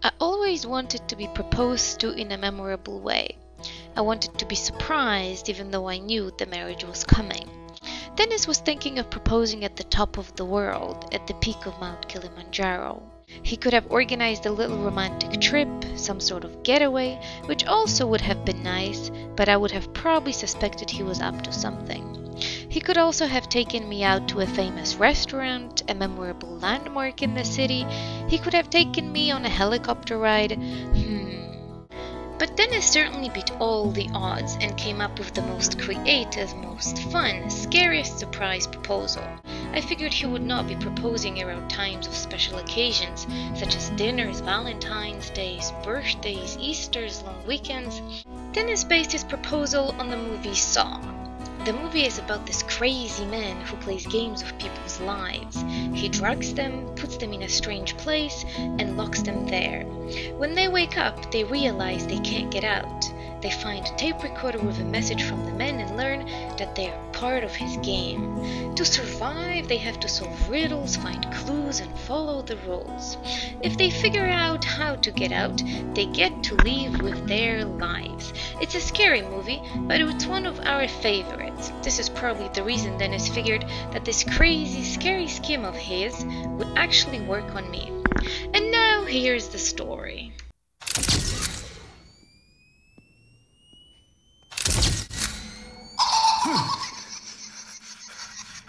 I always wanted to be proposed to in a memorable way. I wanted to be surprised even though I knew the marriage was coming. Dennis was thinking of proposing at the top of the world, at the peak of Mount Kilimanjaro. He could have organized a little romantic trip, some sort of getaway, which also would have been nice, but I would have probably suspected he was up to something. He could also have taken me out to a famous restaurant, a memorable landmark in the city. He could have taken me on a helicopter ride. But Dennis certainly beat all the odds and came up with the most creative, most fun, scariest surprise proposal. I figured he would not be proposing around times of special occasions, such as dinners, Valentine's Days, birthdays, Easters, long weekends. Dennis based his proposal on the movie Saw. The movie is about this crazy man who plays games with people's lives. He drugs them, puts them in a strange place, and locks them there. When they wake up, they realize they can't get out. They find a tape recorder with a message from the men and learn that they are part of his game. To survive, they have to solve riddles, find clues, and follow the rules. If they figure out how to get out, they get to leave with their lives. It's a scary movie, but it's one of our favorites. This is probably the reason Dennis figured that this crazy, scary scheme of his would actually work on me. And now here's the story.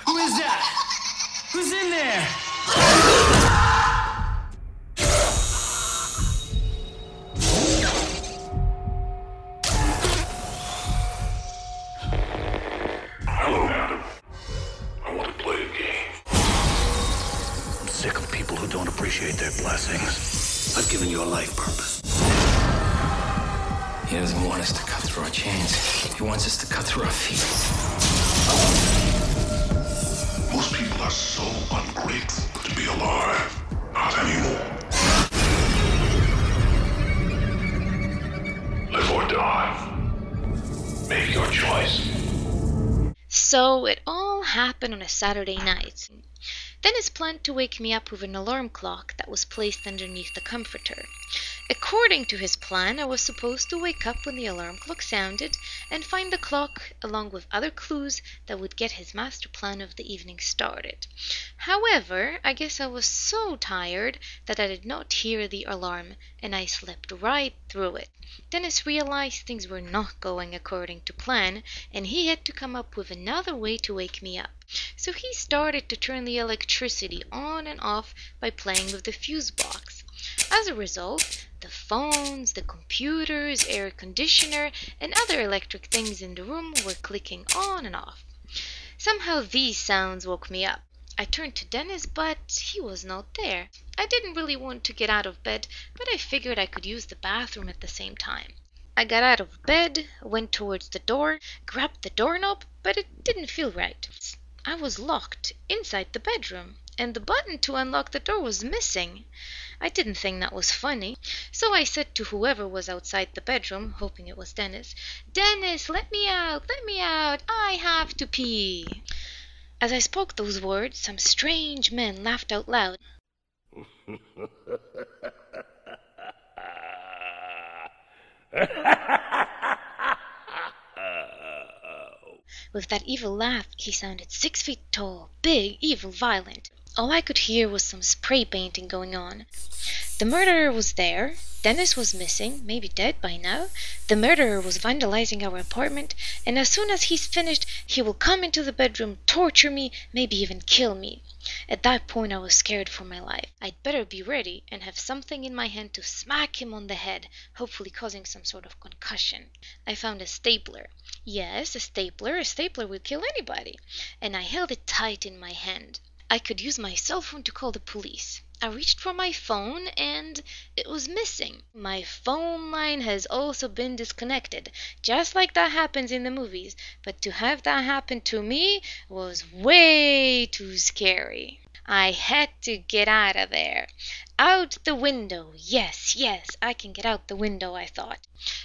Who is that? Who's in there? Hello, madam. I want to play a game. I'm sick of people who don't appreciate their blessings. I've given you a life purpose. He doesn't want us to cut through our chains. He wants us to cut through our feet. Most people are so ungrateful to be alive. Not anymore. Live or die. Make your choice. So it all happened on a Saturday night. Dennis planned to wake me up with an alarm clock that was placed underneath the comforter. According to his plan, I was supposed to wake up when the alarm clock sounded and find the clock along with other clues that would get his master plan of the evening started. However, I guess I was so tired that I did not hear the alarm and I slept right through it. Dennis realized things were not going according to plan and he had to come up with another way to wake me up. So he started to turn the electricity on and off by playing with the fuse box. As a result, the phones, the computers, air conditioner, and other electric things in the room were clicking on and off. Somehow these sounds woke me up. I turned to Dennis, but he was not there. I didn't really want to get out of bed, but I figured I could use the bathroom at the same time. I got out of bed, went towards the door, grabbed the doorknob, but it didn't feel right. I was locked inside the bedroom, and the button to unlock the door was missing. I didn't think that was funny, so I said to whoever was outside the bedroom, hoping it was Dennis, "Dennis, let me out, I have to pee." As I spoke those words, some strange men laughed out loud. With that evil laugh, he sounded 6 feet tall, big, evil, violent. All I could hear was some spray painting going on. The murderer was there. Dennis was missing, maybe dead by now. The murderer was vandalizing our apartment, and as soon as he's finished, he will come into the bedroom, torture me, maybe even kill me. At that point, I was scared for my life. I'd better be ready and have something in my hand to smack him on the head, hopefully causing some sort of concussion. I found a stapler. Yes, a stapler. A stapler would kill anybody. And I held it tight in my hand. I could use my cell phone to call the police. I reached for my phone and it was missing. My phone line has also been disconnected, just like that happens in the movies. But to have that happen to me was way too scary. I had to get out of there. Out the window. Yes, I can get out the window, I thought.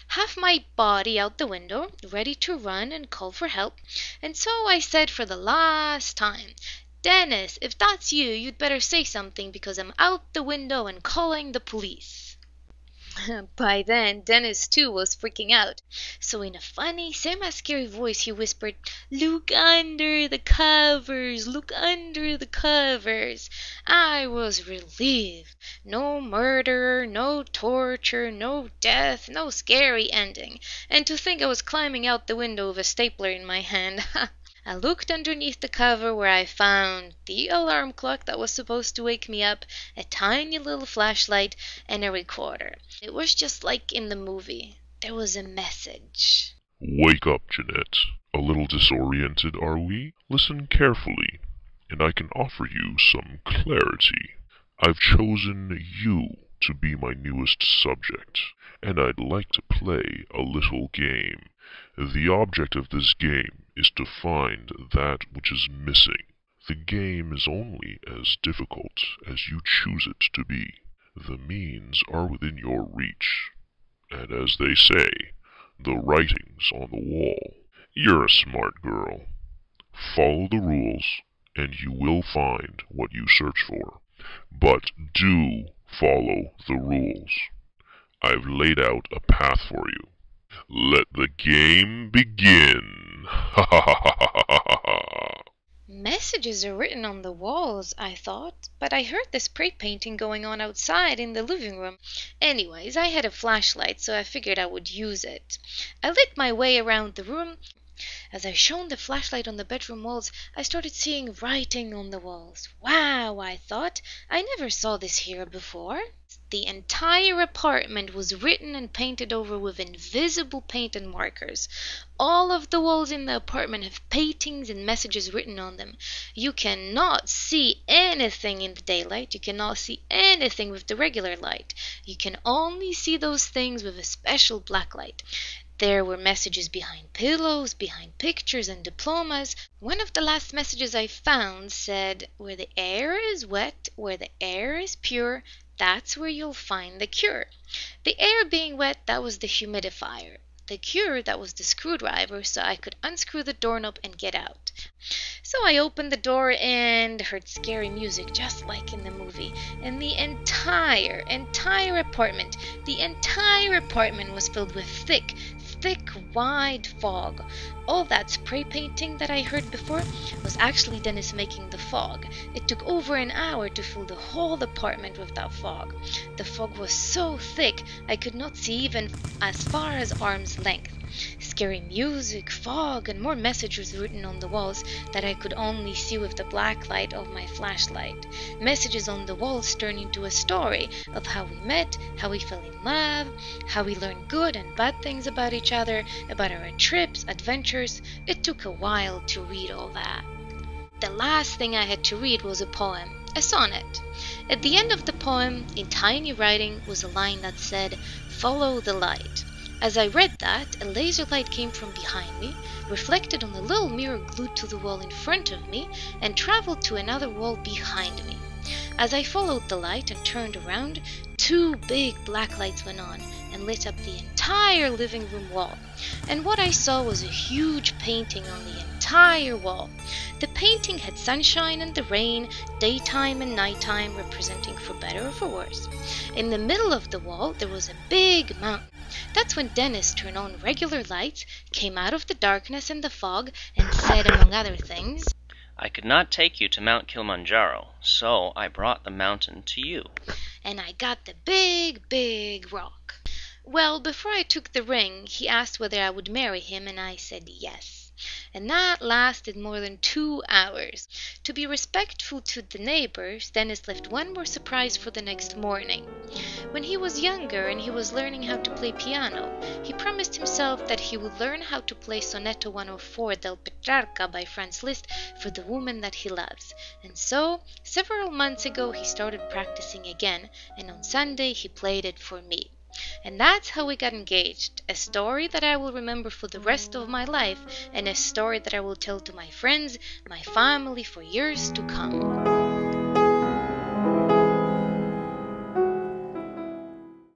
Half my body out the window, ready to run and call for help. And so I said for the last time, "Dennis, if that's you, you'd better say something because I'm out the window and calling the police." By then, Dennis too was freaking out. So in a funny, semi-scary voice, he whispered, "Look under the covers! Look under the covers!" I was relieved. No murder, no torture, no death, no scary ending. And to think I was climbing out the window with a stapler in my hand. I looked underneath the cover where I found the alarm clock that was supposed to wake me up, a tiny little flashlight, and a recorder. It was just like in the movie. There was a message. Wake up, Jeannette. A little disoriented, are we? Listen carefully, and I can offer you some clarity. I've chosen you to be my newest subject, and I'd like to play a little game. The object of this game is to find that which is missing. The game is only as difficult as you choose it to be. The means are within your reach. And as they say, the writing's on the wall. You're a smart girl. Follow the rules, and you will find what you search for. But do follow the rules. I've laid out a path for you. Let the game begin. Ha ha ha ha ha ha ha. Messages are written on the walls, I thought, but I heard the spray painting going on outside in the living room. Anyways, I had a flashlight, so I figured I would use it. I lit my way around the room. As I shone the flashlight on the bedroom walls, I started seeing writing on the walls. Wow, I thought, I never saw this here before. The entire apartment was written and painted over with invisible paint and markers. All of the walls in the apartment have paintings and messages written on them. You cannot see anything in the daylight. You cannot see anything with the regular light. You can only see those things with a special black light. There were messages behind pillows, behind pictures and diplomas. One of the last messages I found said, "Where the air is wet, where the air is pure, that's where you'll find the cure." The air being wet, that was the humidifier. The cure, that was the screwdriver, so I could unscrew the doorknob and get out. So I opened the door and heard scary music just like in the movie. And the entire apartment was filled with thick, wide fog. All that spray painting that I heard before was actually Dennis making the fog. It took over an hour to fill the whole apartment with that fog. The fog was so thick I could not see even as far as arm's length. Scary music, fog, and more messages written on the walls that I could only see with the black light of my flashlight. Messages on the walls turned into a story of how we met, how we fell in love, how we learned good and bad things about each other, about our trips, adventures. It took a while to read all that. The last thing I had to read was a poem, a sonnet. At the end of the poem, in tiny writing, was a line that said, "Follow the light." As I read that, a laser light came from behind me, reflected on the little mirror glued to the wall in front of me, and traveled to another wall behind me. As I followed the light and turned around, 2 big black lights went on and lit up the entire living room wall. And what I saw was a huge painting on the entire wall. The painting had sunshine and the rain, daytime and nighttime, representing for better or for worse. In the middle of the wall, there was a big mountain. That's when Dennis turned on regular lights, came out of the darkness and the fog, and said, among other things, "I could not take you to Mount Kilimanjaro, so I brought the mountain to you." And I got the big rock. Well, before I took the ring, he asked whether I would marry him, and I said yes. And that lasted more than 2 hours. To be respectful to the neighbors, Dennis left one more surprise for the next morning. When he was younger and he was learning how to play piano, he promised himself that he would learn how to play Sonetto 104 del Petrarca by Franz Liszt for the woman that he loves. And so, several months ago, he started practicing again, and on Sunday he played it for me. And that's how we got engaged. A story that I will remember for the rest of my life, and a story that I will tell to my friends, my family for years to come.